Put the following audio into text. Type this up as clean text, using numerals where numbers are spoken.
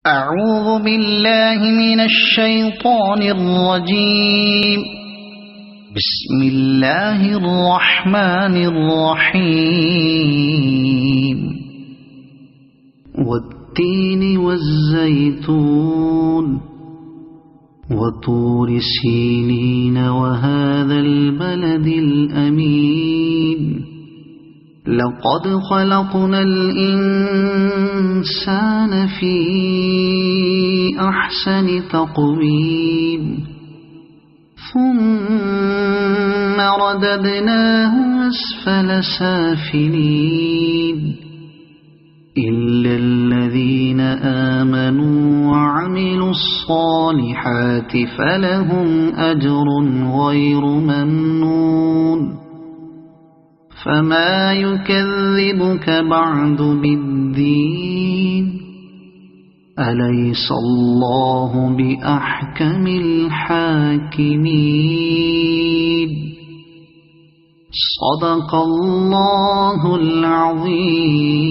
أعوذ بالله من الشيطان الرجيم. بسم الله الرحمن الرحيم. والتين والزيتون وطور سينين وهذا البلد الأمين لقد خلقنا الإنسان في أحسن تقويم ثم رددناه أسفل سافلين إلا الذين آمنوا وعملوا الصالحات فلهم أجر غير ممنون فما يكذبك بعد بالدين أليس الله بأحكم الحاكمين صدق الله العظيم.